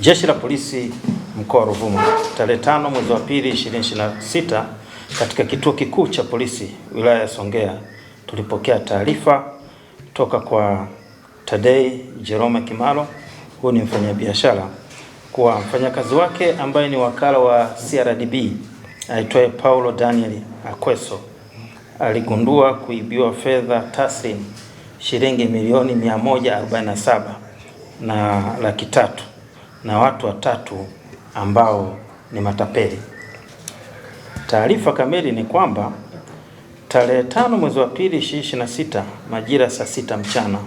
Jeshi la Polisi mkoa wa Ruvuma tarehe 5 mwezi wa pili 2026 katika kituo kikuu cha polisi wilaya ya Songea tulipokea taarifa toka kwa Tadei Jerome Kimalo, huyu ni mfanyabiashara, kuwa mfanyakazi wake ambaye ni wakala wa CRDB aitwaye Paulo Daniel Akweso aligundua kuibiwa fedha taslim shilingi milioni 147 na laki tatu na watu watatu ambao ni matapeli. Taarifa kamili ni kwamba tarehe 5 mwezi wa pili 2026 majira saa 6 mchana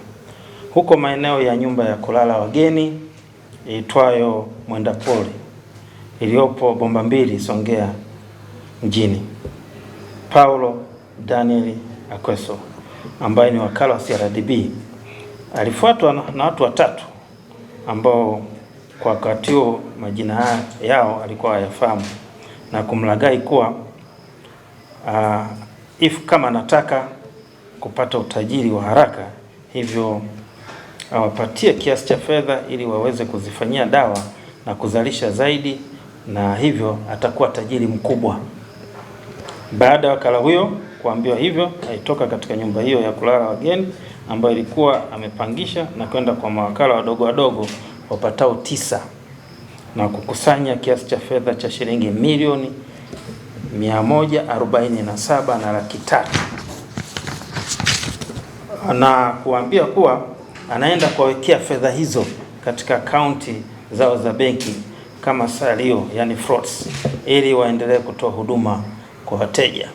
huko maeneo ya nyumba ya kulala wageni iitwayo Mwenda Pole iliyopo Bomba Mbili Songea mjini, Paulo Daniel Akweso ambaye ni wakala wa CRDB alifuatwa na watu watatu ambao kwa wakati huo majina yao alikuwa hayafahamu na kumlaghai kuwa kama anataka kupata utajiri wa haraka, hivyo awapatie kiasi cha fedha ili waweze kuzifanyia dawa na kuzalisha zaidi, na hivyo atakuwa tajiri mkubwa. Baada ya wakala huyo kuambiwa hivyo, alitoka katika nyumba hiyo ya kulala wageni ambayo ilikuwa amepangisha na kwenda kwa mawakala wadogo wadogo wapatao 9 na kukusanya kiasi cha fedha cha shilingi milioni 147 na laki tatu, na kuambia kuwa anaenda kuwekea fedha hizo katika akaunti zao za benki kama salio, yani frauds, ili waendelee kutoa huduma kwa wateja.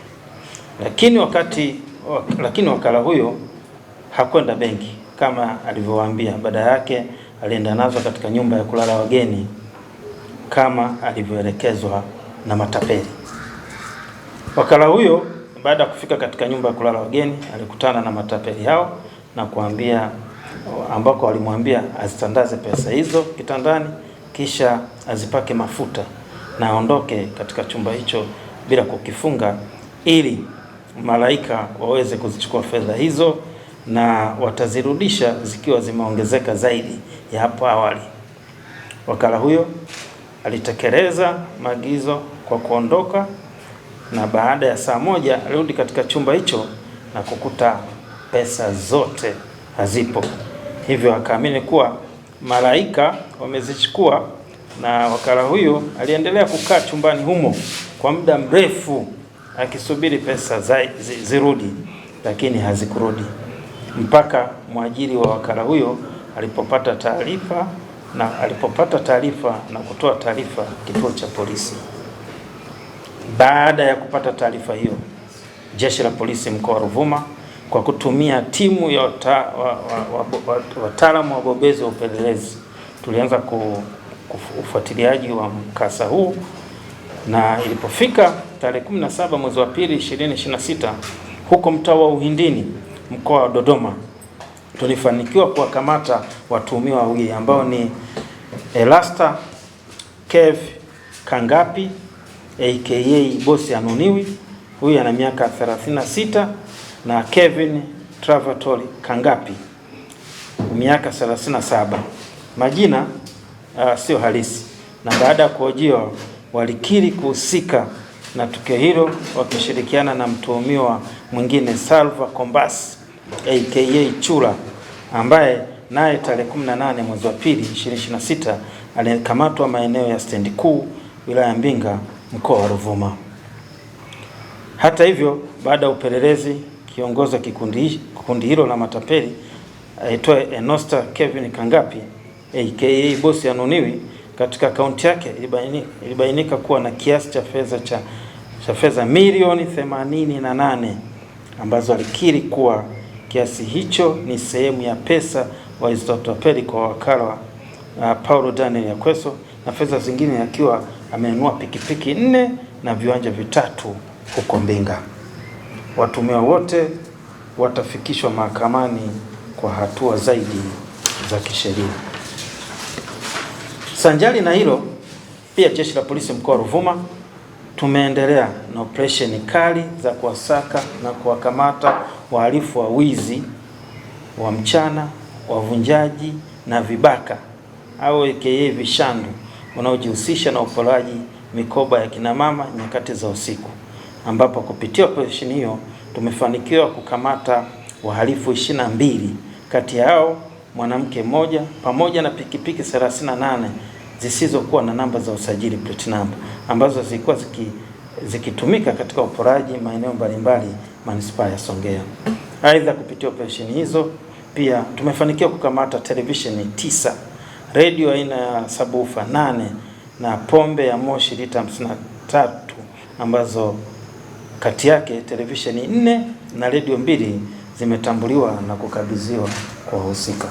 Lakini wakala huyo hakwenda benki kama alivyowaambia, badala yake alienda nazo katika nyumba ya kulala wageni kama alivyoelekezwa na matapeli. Wakala huyo baada ya kufika katika nyumba ya kulala wageni alikutana na matapeli hao na kuambia, ambako walimwambia azitandaze pesa hizo kitandani kisha azipake mafuta na aondoke katika chumba hicho bila kukifunga, ili malaika waweze kuzichukua fedha hizo na watazirudisha zikiwa zimeongezeka zaidi ya hapo awali. Wakala huyo alitekeleza maagizo kwa kuondoka, na baada ya saa moja alirudi katika chumba hicho na kukuta pesa zote hazipo. Hivyo akaamini kuwa malaika wamezichukua, na wakala huyo aliendelea kukaa chumbani humo kwa muda mrefu akisubiri pesa zirudi, lakini hazikurudi mpaka mwajiri wa wakala huyo alipopata taarifa na kutoa taarifa kituo cha polisi. Baada ya kupata taarifa hiyo, Jeshi la Polisi mkoa wa Ruvuma kwa kutumia timu ya wataalamu wabobezi wa upelelezi tulianza ufuatiliaji wa mkasa huu, na ilipofika tarehe 17 mwezi wa pili 2026 huko mtaa wa Uhindini mkoa wa Dodoma tulifanikiwa kuwakamata watuhumiwa wawili ambao ni Elasta Kev Kangapi aka Bosi Anuniwi, huyu ana miaka 36, na Kevin Travatori Kangapi miaka 37. Majina sio halisi, na baada ya kuhojiwa walikiri kuhusika na tukio hilo wakishirikiana na mtuhumiwa mwingine Salva Kombas aka Chula, ambaye naye tarehe 18 mwezi wa pili 2026 alikamatwa maeneo ya stendi kuu wilaya ya Mbinga mkoa wa Ruvuma. Hata hivyo, baada ya upelelezi, kiongozi wa kikundi hilo la matapeli aitwaye Enosta Kevin Kangapi aka Bosi Anuniwi, katika akaunti yake ilibainika kuwa na kiasi cha fedha milioni 88 ambazo alikiri kuwa kiasi hicho ni sehemu ya pesa walizotapeli kwa wakala Paulo Daniel Akweso, na fedha zingine akiwa amenunua pikipiki 4 na viwanja 3 huko Mbinga. Watuhumiwa wote watafikishwa mahakamani kwa hatua zaidi za kisheria. Sanjari na hilo, pia Jeshi la Polisi mkoa wa Ruvuma tumeendelea na operesheni kali za kuwasaka na kuwakamata wahalifu wa wizi wa mchana, wavunjaji na vibaka au aka vishandu wanaojihusisha na uporaji mikoba ya kina mama nyakati za usiku, ambapo kupitia operesheni hiyo tumefanikiwa kukamata wahalifu 22, kati yao mwanamke mmoja pamoja na pikipiki 38 zisizokuwa na namba za usajili plate number, ambazo zilikuwa zikitumika katika uporaji maeneo mbalimbali manispaa ya Songea. Aidha, kupitia operesheni hizo pia tumefanikiwa kukamata televisheni 9, radio aina ya sabufa 8 na pombe ya moshi lita 53, ambazo kati yake televisheni 4 na radio 2 zimetambuliwa na kukabidhiwa kwa wahusika.